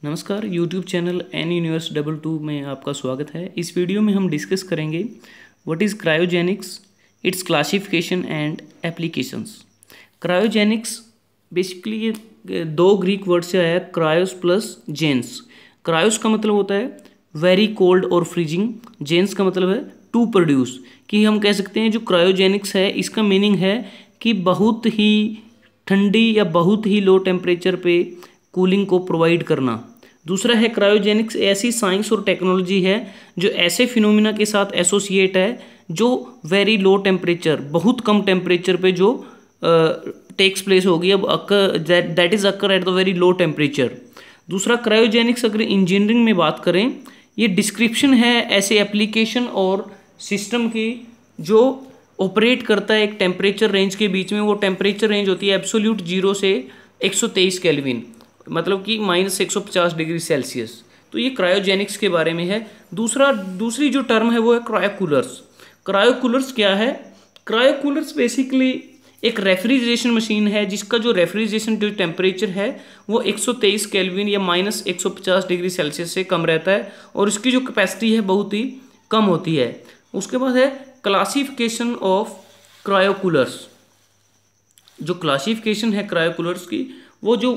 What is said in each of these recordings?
नमस्कार YouTube channel N universe 22 में आपका स्वागत है। इस वीडियो में हम डिस्कस करेंगे what is cryogenics, it's classification and applications. Cryogenics basically ये दो ग्रीक वर्ड से आया है, क्रायोस प्लस जेन्स। क्रायोस का मतलब होता है वेरी कोल्ड और फ्रीजिंग, जेन्स का मतलब है टू प्रोड्यूस। कि हम कह सकते हैं जो क्रायोजेनिक्स है इसका मीनिंग है कि बहुत ही ठंडी या बहुत ही लो टेम्परेचर पे कूलिंग को प्रोवाइड करना। दूसरा है क्रायोजेनिक्स ऐसी साइंस और टेक्नोलॉजी है जो ऐसे फिनोमिना के साथ एसोसिएट है जो वेरी लो टेम्परेचर, बहुत कम टेम्परेचर पे जो टेक्स प्लेस होगी, अब that is occur at the very low temperature. दूसरा क्रायोजेनिक्स अगर इंजीनियरिंग में बात करें, ये डिस्क्रिप्शन है ऐसे एप्लीकेशन और सिस्टम की जो ऑपरेट करता है एक टेम्परेचर रेंज के बीच में। वो टेम्परेचर रेंज होती है एब्सोल्यूट 0 से 123 केल्विन, मतलब कि -150 डिग्री सेल्सियस। तो ये क्रायोजेनिक्स के बारे में है। दूसरी जो टर्म है वो है क्रायोकूलर्स। क्रायोकूलर्स क्या है? क्रायोकूलर्स बेसिकली एक रेफ्रिजरेशन मशीन है जिसका जो रेफ्रिजरेशन जो टेम्परेचर है वो 123 केल्विन या -150 डिग्री सेल्सियस से कम रहता है और इसकी जो कैपेसिटी है बहुत ही कम होती है। उसके बाद है क्लासिफिकेशन ऑफ क्रायोकूलर्स। जो क्लासिफिकेशन है क्रायोकूलर्स की, वो जो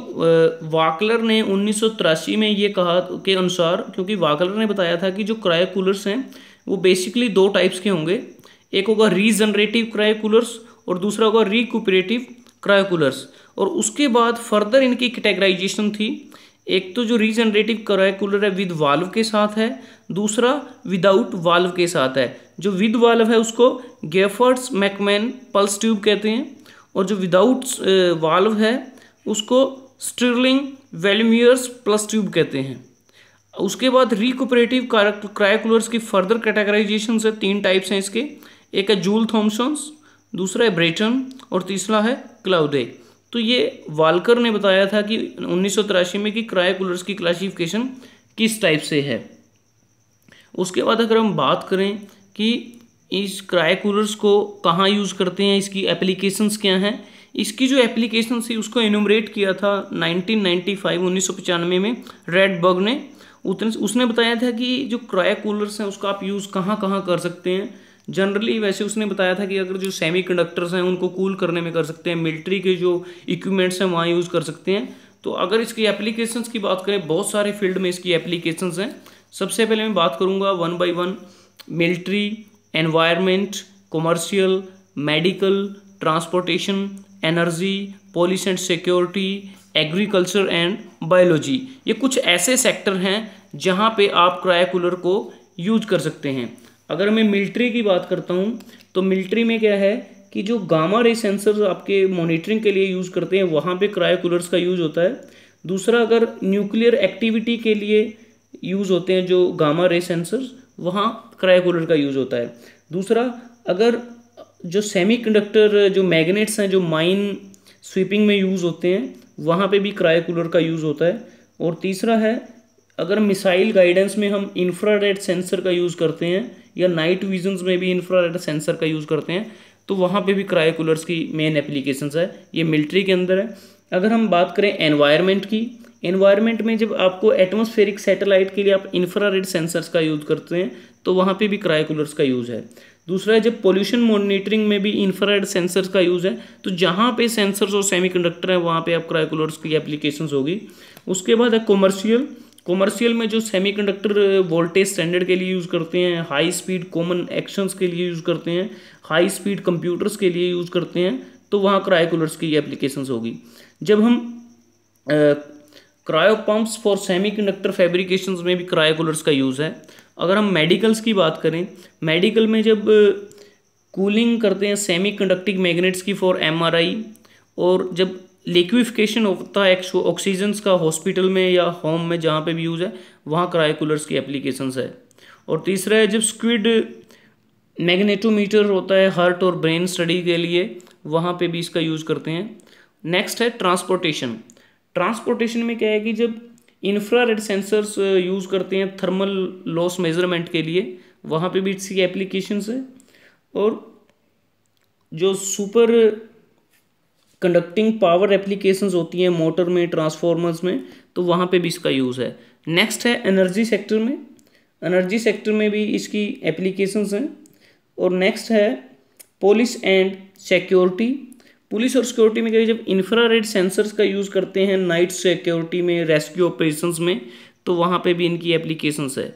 वाकलर ने 1983 में ये कहा के अनुसार, क्योंकि वाकलर ने बताया था कि जो क्रायोकूलर्स हैं वो बेसिकली दो टाइप्स के होंगे। एक होगा रीजनरेटिव क्रायोकूलर्स और दूसरा होगा रिक्यूपरेटिव क्रायोकूलर्स। और उसके बाद फर्दर इनकी कैटेगराइजेशन थी। एक तो जो रीजनरेटिव क्रायोकूलर है विद वाल्व के साथ है, दूसरा विदाउट वाल्व के साथ है। जो विद वाल्व है उसको गेफर्ड्स मैकमैन पल्स ट्यूब कहते हैं और जो विदाउट वाल्व है उसको स्टिरलिंग वेल्यूमियर्स प्लस ट्यूब कहते हैं। उसके बाद रिकुपरेटिव क्रायोकूलर्स की फर्दर कैटेगराइजेशन है, तीन टाइप्स हैं इसके। एक है जूल थॉमसन्स, दूसरा है ब्रेटन और तीसरा है क्लाउडे। तो ये वाल्कर ने बताया था कि 1983 में कि क्रायोकूलर्स की क्लासिफिकेशन किस टाइप से है। उसके बाद अगर हम बात करें कि इस क्रायोकूलर्स को कहाँ यूज़ करते हैं, इसकी एप्लीकेशंस क्या हैं, इसकी जो एप्लीकेशन थी उसको एनुमरेट किया था 1995 में रेडबर्ग ने। उसने बताया था कि जो क्रायोकूलर्स हैं उसका आप यूज़ कहाँ कहाँ कर सकते हैं। जनरली वैसे उसने बताया था कि अगर जो सेमीकंडक्टर्स हैं उनको कूल करने में कर सकते हैं, मिलिट्री के जो इक्विपमेंट्स हैं वहाँ यूज़ कर सकते हैं। तो अगर इसकी एप्लीकेशंस की बात करें, बहुत सारे फील्ड में इसकी एप्लीकेशंस हैं। सबसे पहले मैं बात करूँगा one by one. Military, environment, commercial, medical, transportation, energy, police and security, agriculture and biology. ये कुछ ऐसे सेक्टर हैं जहाँ पे आप क्रायोकूलर को यूज कर सकते हैं। अगर मैं मिलिट्री की बात करता हूँ तो मिलिट्री में क्या है कि जो गामा रे सेंसर्स आपके मॉनिटरिंग के लिए यूज़ करते हैं वहाँ पे क्रायोकूलर्स का यूज़ होता है। दूसरा, अगर न्यूक्लियर एक्टिविटी के लिए यूज़ होते हैं जो गामा रे सेंसर्स, वहाँ क्रायोकूलर का यूज़ होता है। दूसरा, अगर जो सेमीकंडक्टर जो मैग्नेट्स हैं जो माइन स्वीपिंग में यूज़ होते हैं वहाँ पे भी क्रायोकूलर का यूज़ होता है। और तीसरा है, अगर मिसाइल गाइडेंस में हम इंफ्रारेड सेंसर का यूज़ करते हैं या नाइट विजन्स में भी इंफ्रारेड सेंसर का यूज़ करते हैं तो वहाँ पे भी क्रायोकूलर्स की मेन एप्लीकेशंस है। ये मिलिट्री के अंदर है। अगर हम बात करें एनवायरनमेंट की, एनवायरनमेंट में जब आपको एटमॉस्फेरिक सैटेलाइट के लिए आप इंफ्रारेड सेंसर्स का यूज़ करते हैं तो वहाँ पे भी क्रायोकूलर्स का यूज़ है। दूसरा है, जब पोल्यूशन मॉनिटरिंग में भी इंफ्रारेड सेंसर्स का यूज़ है तो जहाँ पे सेंसर्स और सेमीकंडक्टर है वहाँ पे आप क्रायोकूलर्स की एप्लीकेशंस होगी। उसके बाद है कॉमर्शियल। कॉमर्शियल में जो सेमीकंडक्टर वोल्टेज स्टैंडर्ड के लिए यूज़ करते हैं, हाई स्पीड कॉमन एक्शंस के लिए यूज़ करते हैं, हाई स्पीड कंप्यूटर्स के लिए यूज़ करते हैं, तो वहाँ क्रायोकूलर्स की एप्लीकेशंस होगी। जब हम क्रायो पंप्स फॉर सेमीकंडक्टर फैब्रिकेशंस में भी क्रायोकूलर्स का यूज़ है। अगर हम मेडिकल्स की बात करें, मेडिकल में जब कूलिंग करते हैं सेमीकंडक्टिंग मैग्नेट्स की फॉर एमआरआई, और जब लिक्विफिकेशन होता है ऑक्सीजन का हॉस्पिटल में या होम में जहाँ पे भी यूज़ है वहाँ क्रायोकूलर्स की एप्लीकेशंस है। और तीसरा है, जब स्क्विड मैग्नेटोमीटर होता है हार्ट और ब्रेन स्टडी के लिए, वहाँ पे भी इसका यूज़ करते हैं। नेक्स्ट है ट्रांसपोर्टेशन। ट्रांसपोर्टेशन में क्या है कि जब इंफ्रारेड सेंसर्स यूज़ करते हैं थर्मल लॉस मेजरमेंट के लिए, वहाँ पे भी इसकी एप्लीकेशंस है। और जो सुपर कंडक्टिंग पावर एप्लीकेशंस होती हैं मोटर में, ट्रांसफॉर्मर्स में, तो वहाँ पे भी इसका यूज़ है। नेक्स्ट है एनर्जी सेक्टर में, एनर्जी सेक्टर में भी इसकी एप्लीकेशंस हैं। और नेक्स्ट है पुलिस एंड सिक्योरिटी। पुलिस और सिक्योरिटी में क्या, जब इंफ्रारेड सेंसर्स का यूज़ करते हैं नाइट सिक्योरिटी में, रेस्क्यू ऑपरेशंस में, तो वहाँ पे भी इनकी एप्लीकेशंस है।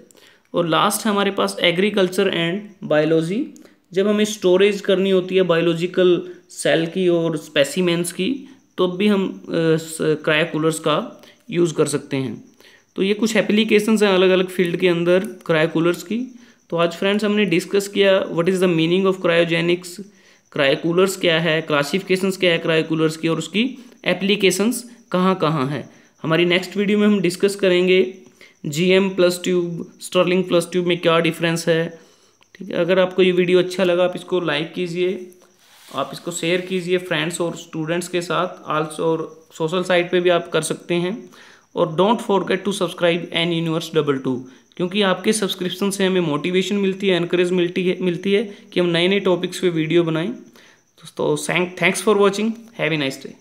और लास्ट है हमारे पास एग्रीकल्चर एंड बायोलॉजी। जब हमें स्टोरेज करनी होती है बायोलॉजिकल सेल की और स्पेसिमेंस की, तो भी हम क्रायो कूलर्स का यूज़ कर सकते हैं। तो ये कुछ एप्लीकेशंस हैं अलग अलग फील्ड के अंदर क्रायो कूलर्स की। तो आज फ्रेंड्स हमने डिस्कस किया what is the meaning of cryogenics, cryo coolers क्या है, क्लासिफिकेशंस क्या है क्रायो कूलर्स की, और उसकी एप्लीकेशंस कहाँ कहाँ है। हमारी नेक्स्ट वीडियो में हम डिस्कस करेंगे GM plus tube, sterling plus tube में क्या डिफरेंस है। ठीक है, अगर आपको ये वीडियो अच्छा लगा आप इसको लाइक कीजिए, आप इसको शेयर कीजिए फ्रेंड्स और स्टूडेंट्स के साथ आल्सो, और सोशल साइट पे भी आप कर सकते हैं। और don't forget to subscribe N universe 22, क्योंकि आपके सब्सक्रिप्शन से हमें मोटिवेशन मिलती है, एनकरेज मिलती है कि हम नए नए टॉपिक्स पे वीडियो बनाएं। तो thanks for watching, have a nice day.